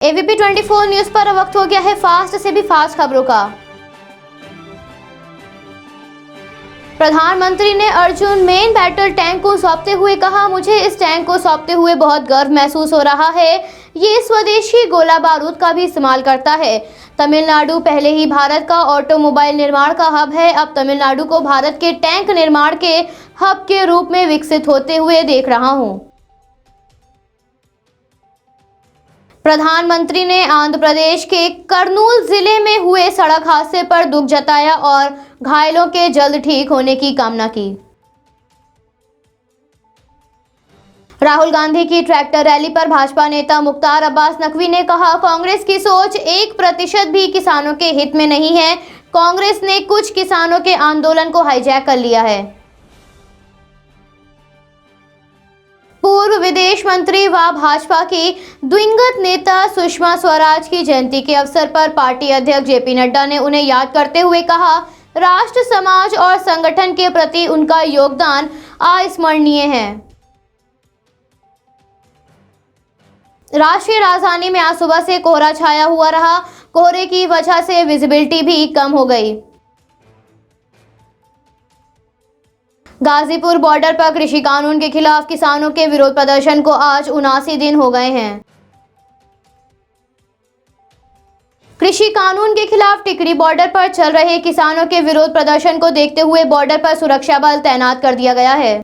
ABP 24 news पर वक्त हो गया है फास्ट से भी फास्ट खबरों का। प्रधानमंत्री ने अर्जुन मेन बैटल टैंक को सौंपते हुए कहा, मुझे इस टैंक को सौंपते हुए बहुत गर्व महसूस हो रहा है। ये स्वदेशी गोला बारूद का भी इस्तेमाल करता है। तमिलनाडु पहले ही भारत का ऑटोमोबाइल निर्माण का हब है। अब तमिलनाडु को भारत के टैंक निर्माण के हब के रूप में विकसित होते हुए देख रहा हूं। प्रधानमंत्री ने आंध्र प्रदेश के कर्नूल जिले में हुए सड़क हादसे पर दुख जताया और घायलों के जल्द ठीक होने की कामना की। राहुल गांधी की ट्रैक्टर रैली पर भाजपा नेता मुख्तार अब्बास नकवी ने कहा, कांग्रेस की सोच 1% भी किसानों के हित में नहीं है। कांग्रेस ने कुछ किसानों के आंदोलन को हाईजैक कर लिया है। पूर्व विदेश मंत्री व भाजपा की दिवंगत नेता सुषमा स्वराज की जयंती के अवसर पर पार्टी अध्यक्ष जेपी नड्डा ने उन्हें याद करते हुए कहा, राष्ट्र, समाज और संगठन के प्रति उनका योगदान अविस्मरणीय है। राष्ट्रीय राजधानी में आज सुबह से कोहरा छाया हुआ रहा। कोहरे की वजह से विजिबिलिटी भी कम हो गई। गाजीपुर बॉर्डर पर कृषि कानून के खिलाफ किसानों के विरोध प्रदर्शन को आज 79 दिन हो गए हैं। कृषि कानून के खिलाफ टिकरी बॉर्डर पर चल रहे किसानों के विरोध प्रदर्शन को देखते हुए बॉर्डर पर सुरक्षा बल तैनात कर दिया गया है।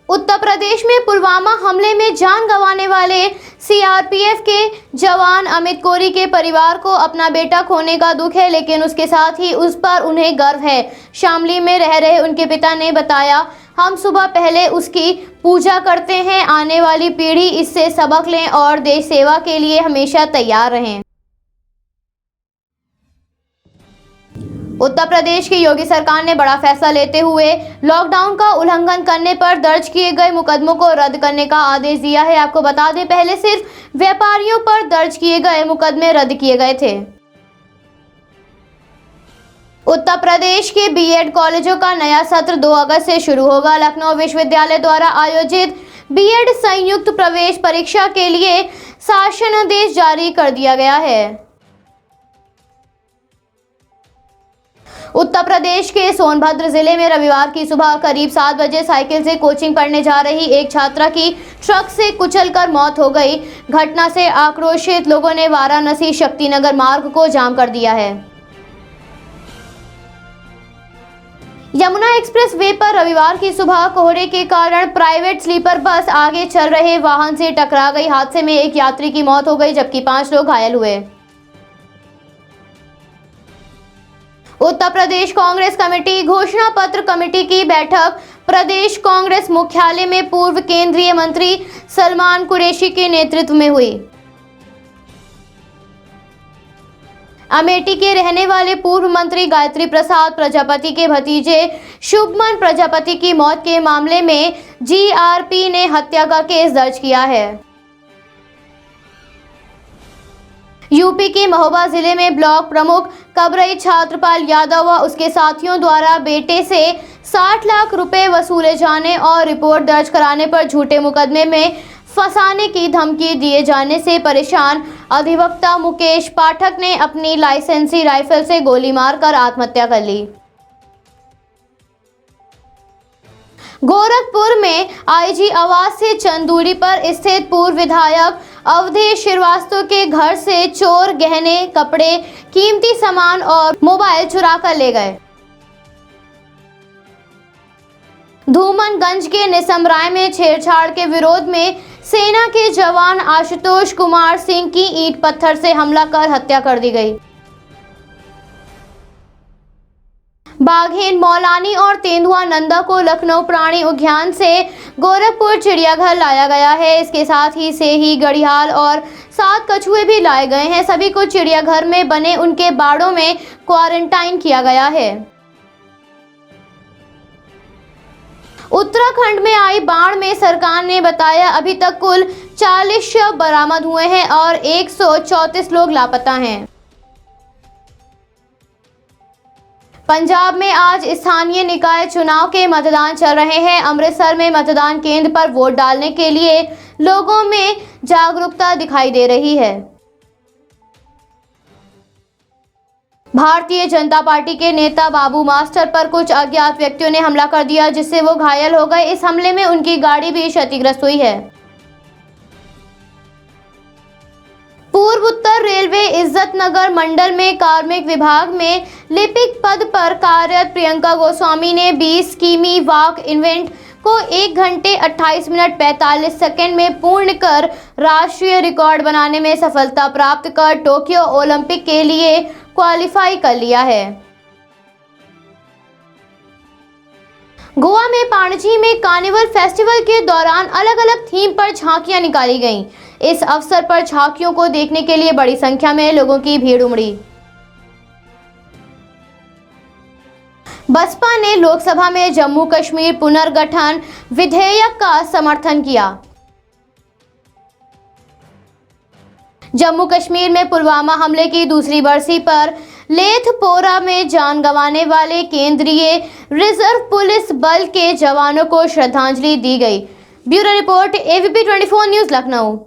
उत्तर प्रदेश में पुलवामा हमले में जान गंवाने वाले सीआरपीएफ के जवान अमित कोरी के परिवार को अपना बेटा खोने का दुख है, लेकिन उसके साथ ही उस पर उन्हें गर्व है। शामली में रह रहे उनके पिता ने बताया, हम सुबह पहले उसकी पूजा करते हैं। आने वाली पीढ़ी इससे सबक लें और देश सेवा के लिए हमेशा तैयार रहें। उत्तर प्रदेश की योगी सरकार ने बड़ा फैसला लेते हुए लॉकडाउन का उल्लंघन करने पर दर्ज किए गए मुकदमों को रद्द करने का आदेश दिया है। आपको बता दें, पहले सिर्फ व्यापारियों पर दर्ज किए गए मुकदमे रद्द किए गए थे। उत्तर प्रदेश के बीएड कॉलेजों का नया सत्र 2 अगस्त से शुरू होगा। लखनऊ विश्वविद्यालय द्वारा आयोजित बीएड संयुक्त प्रवेश परीक्षा के लिए शासनादेश जारी कर दिया गया है। उत्तर प्रदेश के सोनभद्र जिले में रविवार की सुबह करीब 7 बजे साइकिल से कोचिंग पढ़ने जा रही एक छात्रा की ट्रक से कुचलकर मौत हो गई। घटना से आक्रोशित लोगों ने वाराणसी शक्तिनगर मार्ग को जाम कर दिया है। यमुना एक्सप्रेस वे पर रविवार की सुबह कोहरे के कारण प्राइवेट स्लीपर बस आगे चल रहे वाहन से टकरा गई। हादसे में एक यात्री की मौत हो गई जबकि 5 लोग घायल हुए। उत्तर प्रदेश कांग्रेस कमेटी घोषणा पत्र कमेटी की बैठक प्रदेश कांग्रेस मुख्यालय में पूर्व केंद्रीय मंत्री सलमान कुरैशी के नेतृत्व में हुई। अमेठी के रहने वाले पूर्व मंत्री गायत्री प्रसाद प्रजापति के भतीजे शुभमन प्रजापति की मौत के मामले में जीआरपी ने हत्या का केस दर्ज किया है। यूपी के महोबा जिले में ब्लॉक प्रमुख कबरई छात्रपाल यादव व उसके साथियों द्वारा बेटे से 60 लाख रुपए वसूले जाने और रिपोर्ट दर्ज कराने पर झूठे मुकदमे में फंसाने की धमकी दिए जाने से परेशान अधिवक्ता मुकेश पाठक ने अपनी लाइसेंसी राइफल से गोली मारकर आत्महत्या कर ली। गोरखपुर में आईजी आवास से चंद दूरी पर स्थित पूर्व विधायक अवधेश श्रीवास्तव के घर से चोर गहने, कपड़े, कीमती सामान और मोबाइल चुरा कर ले गए। धूमनगंज के निसमराय में छेड़छाड़ के विरोध में सेना के जवान आशुतोष कुमार सिंह की ईंट पत्थर से हमला कर हत्या कर दी गई। बाघेन, मौलानी और तेंदुआ नंदा को लखनऊ प्राणी उद्यान से गोरखपुर चिड़ियाघर लाया गया है। इसके साथ ही सेही, घड़ियाल और 7 कछुए भी लाए गए हैं। सभी को चिड़ियाघर में बने उनके बाड़ों में क्वारंटाइन किया गया है। उत्तराखंड में आई बाढ़ में सरकार ने बताया अभी तक कुल 40 शव बरामद हुए हैं और 134 लोग लापता हैं। पंजाब में आज स्थानीय निकाय चुनाव के मतदान चल रहे हैं। अमृतसर में मतदान केंद्र पर वोट डालने के लिए लोगों में जागरूकता दिखाई दे रही है। भारतीय जनता पार्टी के नेता बाबू मास्टर पर कुछ अज्ञात व्यक्तियों ने हमला कर दिया, जिससे वो घायल हो गए। इस हमले में उनकी गाड़ी भी क्षतिग्रस्त हुई है। पूर्व उत्तर रेलवे इज्जत नगर मंडल में कार्मिक विभाग में लिपिक पद पर कार्यरत प्रियंका गोस्वामी ने 20 किमी वॉक इवेंट को 1 घंटे 28 मिनट 45 सेकंड में पूर्ण कर राष्ट्रीय रिकॉर्ड बनाने में सफलता प्राप्त कर टोक्यो ओलंपिक के लिए क्वालिफाई कर लिया है। गोवा में पणजी में कार्निवल फेस्टिवल के दौरान अलग अलग थीम पर झांकियां निकाली गईं। इस अवसर पर झांकियों को देखने के लिए बड़ी संख्या में लोगों की भीड़ उमड़ी। बसपा ने लोकसभा में जम्मू कश्मीर पुनर्गठन विधेयक का समर्थन किया। जम्मू कश्मीर में पुलवामा हमले की दूसरी बरसी पर लेथपोरा में जान गंवाने वाले केंद्रीय रिजर्व पुलिस बल के जवानों को श्रद्धांजलि दी गई। Bureau report AVP 24 news Lucknow.